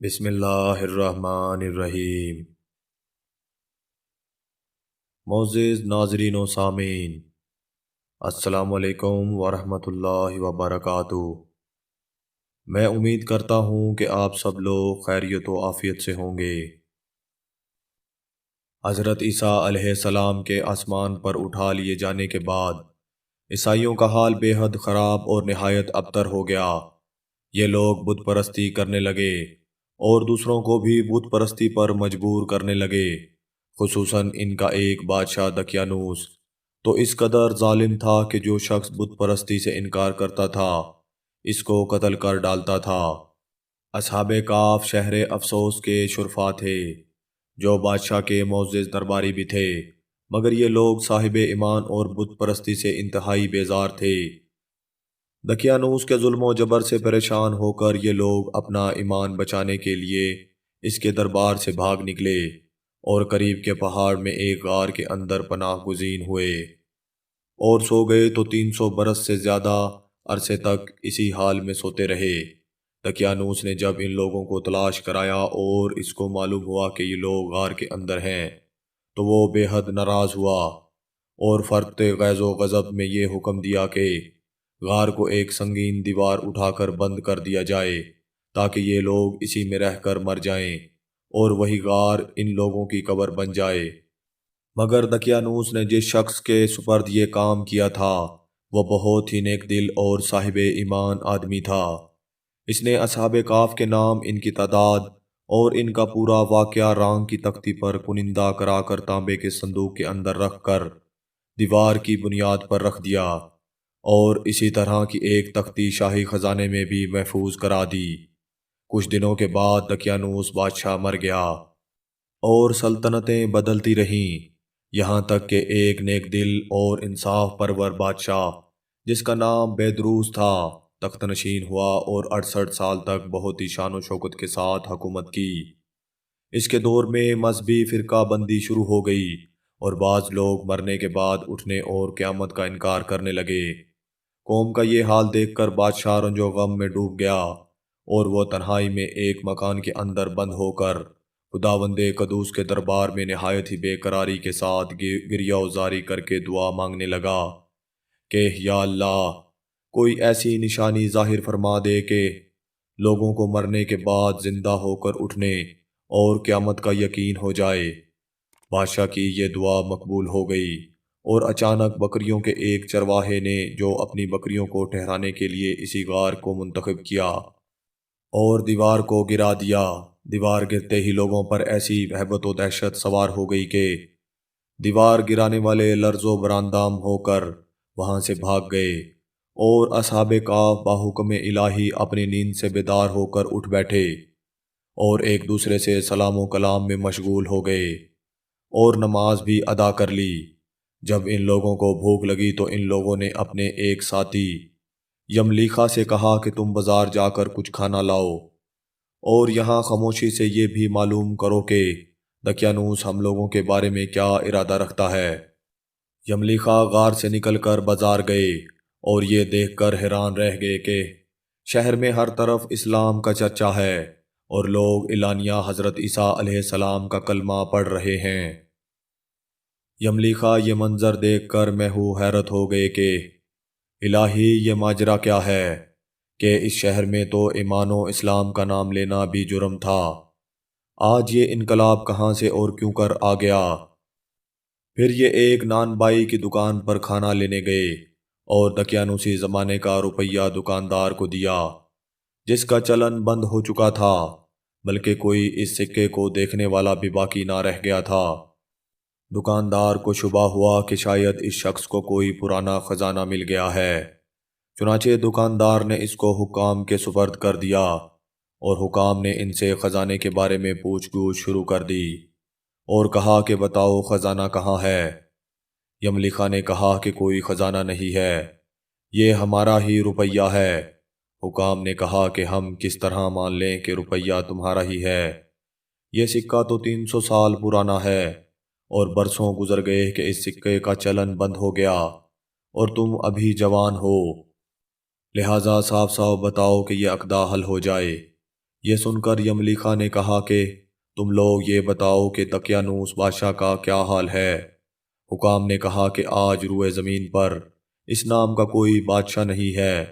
بسم اللہ الرحمن الرحیم۔ معزز ناظرین و سامعین، السلام علیکم ورحمۃ اللہ وبرکاتہ۔ میں امید کرتا ہوں کہ آپ سب لوگ خیریت و عافیت سے ہوں گے۔ حضرت عیسیٰ علیہ السلام کے آسمان پر اٹھا لیے جانے کے بعد عیسائیوں کا حال بے حد خراب اور نہایت ابتر ہو گیا۔ یہ لوگ بت پرستی کرنے لگے اور دوسروں کو بھی بت پرستی پر مجبور کرنے لگے، خصوصاً ان کا ایک بادشاہ دقیانوس تو اس قدر ظالم تھا کہ جو شخص بت پرستی سے انکار کرتا تھا اس کو قتل کر ڈالتا تھا۔ اصحاب کہف شہر افسوس کے شرفا تھے، جو بادشاہ کے معزز درباری بھی تھے، مگر یہ لوگ صاحب ایمان اور بت پرستی سے انتہائی بیزار تھے۔ دقیانوس کے ظلم و جبر سے پریشان ہو کر یہ لوگ اپنا ایمان بچانے کے لیے اس کے دربار سے بھاگ نکلے اور قریب کے پہاڑ میں ایک غار کے اندر پناہ گزین ہوئے اور سو گئے تو 300 برس سے زیادہ عرصے تک اسی حال میں سوتے رہے۔ دقیانوس نے جب ان لوگوں کو تلاش کرایا اور اس کو معلوم ہوا کہ یہ لوگ غار کے اندر ہیں تو وہ بے حد ناراض ہوا اور فرط غیظ و غضب میں یہ حکم دیا کہ غار کو ایک سنگین دیوار اٹھا کر بند کر دیا جائے تاکہ یہ لوگ اسی میں رہ کر مر جائیں اور وہی غار ان لوگوں کی قبر بن جائے۔ مگر دقیانوس نے جس شخص کے سپرد یہ کام کیا تھا وہ بہت ہی نیک دل اور صاحب ایمان آدمی تھا۔ اس نے اصحاب کہف کے نام، ان کی تعداد اور ان کا پورا واقعہ رانگ کی تختی پر کنندہ کرا کر تانبے کے صندوق کے اندر رکھ کر دیوار کی بنیاد پر رکھ دیا اور اسی طرح کی ایک تختی شاہی خزانے میں بھی محفوظ کرا دی۔ کچھ دنوں کے بعد دقیانوس بادشاہ مر گیا اور سلطنتیں بدلتی رہیں، یہاں تک کہ ایک نیک دل اور انصاف پرور بادشاہ جس کا نام بیدروس تھا تخت نشین ہوا اور 68 سال تک بہت ہی شان و شوکت کے ساتھ حکومت کی۔ اس کے دور میں مذہبی فرقہ بندی شروع ہو گئی اور بعض لوگ مرنے کے بعد اٹھنے اور قیامت کا انکار کرنے لگے۔ قوم کا یہ حال دیکھ کر بادشاہ رنج و غم میں ڈوب گیا اور وہ تنہائی میں ایک مکان کے اندر بند ہو کر خداوند قدوس کے دربار میں نہایت ہی بے قراری کے ساتھ گریہ وزاری کر کے دعا مانگنے لگا کہ یا اللہ، کوئی ایسی نشانی ظاہر فرما دے کہ لوگوں کو مرنے کے بعد زندہ ہو کر اٹھنے اور قیامت کا یقین ہو جائے۔ بادشاہ کی یہ دعا مقبول ہو گئی اور اچانک بکریوں کے ایک چرواہے نے جو اپنی بکریوں کو ٹھہرانے کے لیے اسی غار کو منتخب کیا اور دیوار کو گرا دیا۔ دیوار گرتے ہی لوگوں پر ایسی ہیبت و دہشت سوار ہو گئی کہ دیوار گرانے والے لرز و براندام ہو کر وہاں سے بھاگ گئے اور اصحاب کہف باحکم الہی اپنی نیند سے بیدار ہو کر اٹھ بیٹھے اور ایک دوسرے سے سلام و کلام میں مشغول ہو گئے اور نماز بھی ادا کر لی۔ جب ان لوگوں کو بھوک لگی تو ان لوگوں نے اپنے ایک ساتھی یملیخا سے کہا کہ تم بازار جا کر کچھ کھانا لاؤ اور یہاں خاموشی سے یہ بھی معلوم کرو کہ دقیانوس ہم لوگوں کے بارے میں کیا ارادہ رکھتا ہے۔ یملیخا غار سے نکل کر بازار گئے اور یہ دیکھ کر حیران رہ گئے کہ شہر میں ہر طرف اسلام کا چرچا ہے اور لوگ اعلانیہ حضرت عیسیٰ علیہ السلام کا کلمہ پڑھ رہے ہیں۔ یملیخا یہ منظر دیکھ کر محو حیرت ہو گئے کہ الہی، یہ ماجرا کیا ہے کہ اس شہر میں تو ایمان و اسلام کا نام لینا بھی جرم تھا، آج یہ انقلاب کہاں سے اور کیوں کر آ گیا؟ پھر یہ ایک نان بائی کی دکان پر کھانا لینے گئے اور دقیانوسی زمانے کا روپیہ دکاندار کو دیا جس کا چلن بند ہو چکا تھا، بلکہ کوئی اس سکے کو دیکھنے والا بھی باقی نہ رہ گیا تھا۔ دکاندار کو شبہ ہوا کہ شاید اس شخص کو کوئی پرانا خزانہ مل گیا ہے، چنانچہ دکاندار نے اس کو حکام کے سپرد کر دیا اور حکام نے ان سے خزانے کے بارے میں پوچھ گچھ شروع کر دی اور کہا کہ بتاؤ خزانہ کہاں ہے؟ یملیخا نے کہا کہ کوئی خزانہ نہیں ہے، یہ ہمارا ہی روپیہ ہے۔ حکام نے کہا کہ ہم کس طرح مان لیں کہ روپیہ تمہارا ہی ہے؟ یہ سکہ تو 300 سال پرانا ہے اور برسوں گزر گئے کہ اس سکے کا چلن بند ہو گیا اور تم ابھی جوان ہو، لہٰذا صاف صاف بتاؤ کہ یہ عقدہ حل ہو جائے۔ یہ سن کر یملیخا نے کہا کہ تم لوگ یہ بتاؤ کہ دقیانوس بادشاہ کا کیا حال ہے۔ حکام نے کہا کہ آج روئے زمین پر اس نام کا کوئی بادشاہ نہیں ہے۔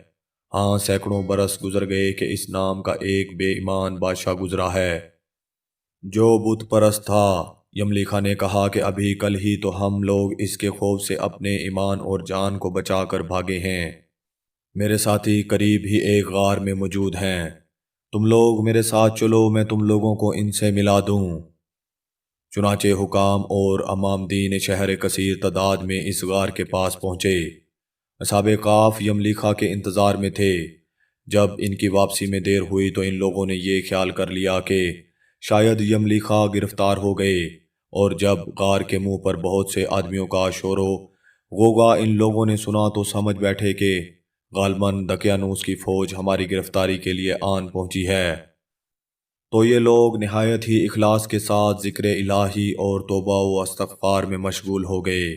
ہاں، سینکڑوں برس گزر گئے کہ اس نام کا ایک بے ایمان بادشاہ گزرا ہے جو بت پرست تھا۔ یملیخا نے کہا کہ ابھی کل ہی تو ہم لوگ اس کے خوف سے اپنے ایمان اور جان کو بچا کر بھاگے ہیں۔ میرے ساتھی قریب ہی ایک غار میں موجود ہیں، تم لوگ میرے ساتھ چلو، میں تم لوگوں کو ان سے ملا دوں۔ چنانچہ حکام اور امام دین شہر کثیر تعداد میں اس غار کے پاس پہنچے۔ اصحاب کاف یملیخا کے انتظار میں تھے۔ جب ان کی واپسی میں دیر ہوئی تو ان لوگوں نے یہ خیال کر لیا کہ شاید یملیخا گرفتار ہو گئے، اور جب غار کے منہ پر بہت سے آدمیوں کا شور و غوغا ان لوگوں نے سنا تو سمجھ بیٹھے کہ غالباً دقیانوس کی فوج ہماری گرفتاری کے لیے آن پہنچی ہے۔ تو یہ لوگ نہایت ہی اخلاص کے ساتھ ذکر الہی اور توبہ و استغفار میں مشغول ہو گئے۔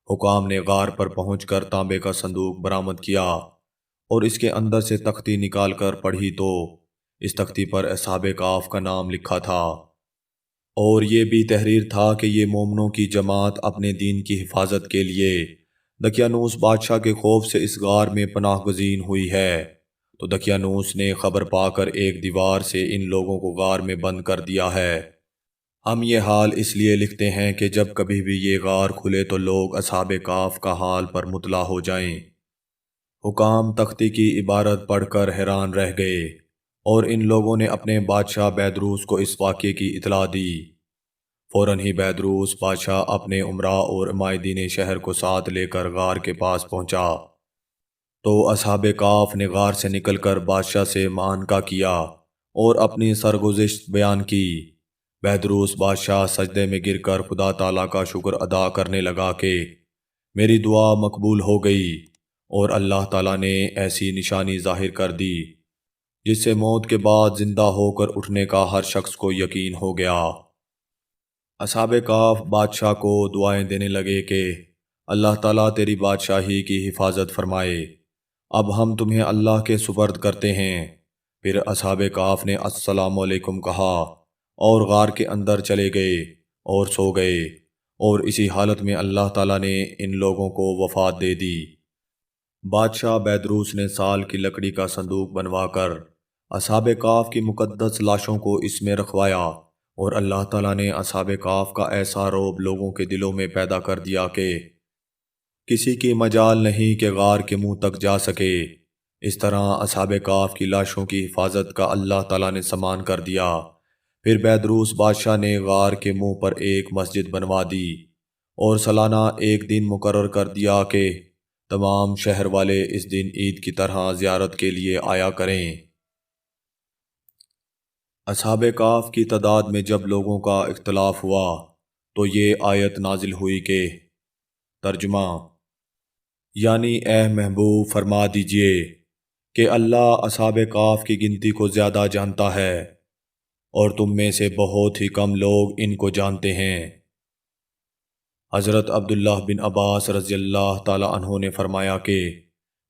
حکام نے غار پر پہنچ کر تانبے کا صندوق برآمد کیا اور اس کے اندر سے تختی نکال کر پڑھی تو اس تختی پر اصحاب کاف کا نام لکھا تھا، اور یہ بھی تحریر تھا کہ یہ مومنوں کی جماعت اپنے دین کی حفاظت کے لیے دقیانوس بادشاہ کے خوف سے اس غار میں پناہ گزین ہوئی ہے۔ تو دقیانوس نے خبر پا کر ایک دیوار سے ان لوگوں کو غار میں بند کر دیا ہے۔ ہم یہ حال اس لیے لکھتے ہیں کہ جب کبھی بھی یہ غار کھلے تو لوگ اصحاب کاف کا حال پر مطلع ہو جائیں۔ حکام تختی کی عبارت پڑھ کر حیران رہ گئے، اور ان لوگوں نے اپنے بادشاہ بیدروس کو اس واقعے کی اطلاع دی۔ فوراً ہی بیدروس بادشاہ اپنے امراء اور عمائدین شہر کو ساتھ لے کر غار کے پاس پہنچا تو اصحاب کاف نے غار سے نکل کر بادشاہ سے معانقہ کیا اور اپنی سرگزشت بیان کی۔ بیدروس بادشاہ سجدے میں گر کر خدا تعالیٰ کا شکر ادا کرنے لگا کہ میری دعا مقبول ہو گئی، اور اللہ تعالیٰ نے ایسی نشانی ظاہر کر دی جس سے موت کے بعد زندہ ہو کر اٹھنے کا ہر شخص کو یقین ہو گیا۔ اصحاب کاف بادشاہ کو دعائیں دینے لگے کہ اللہ تعالیٰ تیری بادشاہی کی حفاظت فرمائے، اب ہم تمہیں اللہ کے سپرد کرتے ہیں۔ پھر اصحاب کاف نے السلام علیکم کہا اور غار کے اندر چلے گئے اور سو گئے، اور اسی حالت میں اللہ تعالیٰ نے ان لوگوں کو وفات دے دی۔ بادشاہ بیدروس نے سال کی لکڑی کا صندوق بنوا کر اصحاب کاف کی مقدس لاشوں کو اس میں رکھوایا، اور اللہ تعالیٰ نے اصحاب کاف کا ایسا رعب لوگوں کے دلوں میں پیدا کر دیا کہ کسی کی مجال نہیں کہ غار کے منہ تک جا سکے۔ اس طرح اصحاب کاف کی لاشوں کی حفاظت کا اللہ تعالیٰ نے سامان کر دیا۔ پھر بیدروس بادشاہ نے غار کے منہ پر ایک مسجد بنوا دی اور سالانہ ایک دن مقرر کر دیا کہ تمام شہر والے اس دن عید کی طرح زیارت کے لیے آیا کریں۔ اصحاب کاف کی تعداد میں جب لوگوں کا اختلاف ہوا تو یہ آیت نازل ہوئی کہ ترجمہ یعنی اے محبوب فرما دیجئے کہ اللہ اصحاب کاف کی گنتی کو زیادہ جانتا ہے، اور تم میں سے بہت ہی کم لوگ ان کو جانتے ہیں۔ حضرت عبداللہ بن عباس رضی اللہ تعالی عنہ نے فرمایا کہ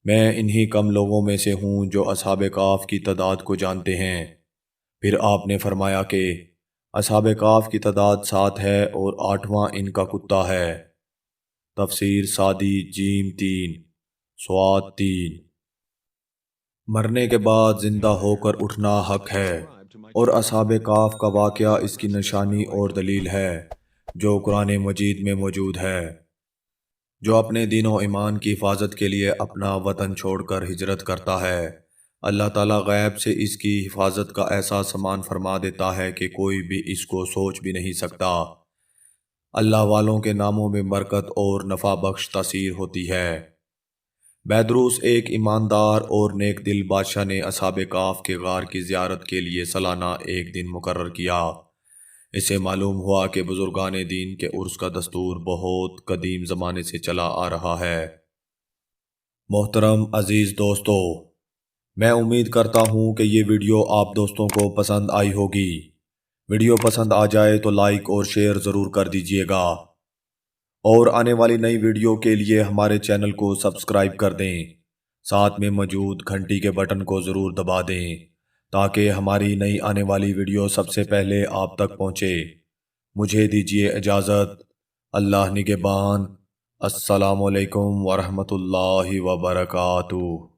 میں انہی کم لوگوں میں سے ہوں جو اصحاب کاف کی تعداد کو جانتے ہیں۔ پھر آپ نے فرمایا کہ اصحاب کاف کی تعداد 7 ہے اور 8واں ان کا کتا ہے۔ تفسیر سعدی جیم 3 صاد 3۔ مرنے کے بعد زندہ ہو کر اٹھنا حق ہے، اور اصحاب کاف کا واقعہ اس کی نشانی اور دلیل ہے جو قرآن مجید میں موجود ہے۔ جو اپنے دین و ایمان کی حفاظت کے لیے اپنا وطن چھوڑ کر ہجرت کرتا ہے، اللہ تعالیٰ غیب سے اس کی حفاظت کا ایسا سامان فرما دیتا ہے کہ کوئی بھی اس کو سوچ بھی نہیں سکتا۔ اللہ والوں کے ناموں میں برکت اور نفع بخش تاثیر ہوتی ہے۔ بیدروس ایک ایماندار اور نیک دل بادشاہ نے اصحاب کاف کے غار کی زیارت کے لیے سالانہ ایک دن مقرر کیا۔ اس سے معلوم ہوا کہ بزرگان دین کے عرس کا دستور بہت قدیم زمانے سے چلا آ رہا ہے۔ محترم عزیز دوستو، میں امید کرتا ہوں کہ یہ ویڈیو آپ دوستوں کو پسند آئی ہوگی۔ ویڈیو پسند آ جائے تو لائک اور شیئر ضرور کر دیجئے گا، اور آنے والی نئی ویڈیو کے لیے ہمارے چینل کو سبسکرائب کر دیں، ساتھ میں موجود گھنٹی کے بٹن کو ضرور دبا دیں تاکہ ہماری نئی آنے والی ویڈیو سب سے پہلے آپ تک پہنچے۔ مجھے دیجیے اجازت۔ اللہ نگہبان۔ السلام علیکم ورحمۃ اللہ وبرکاتہ۔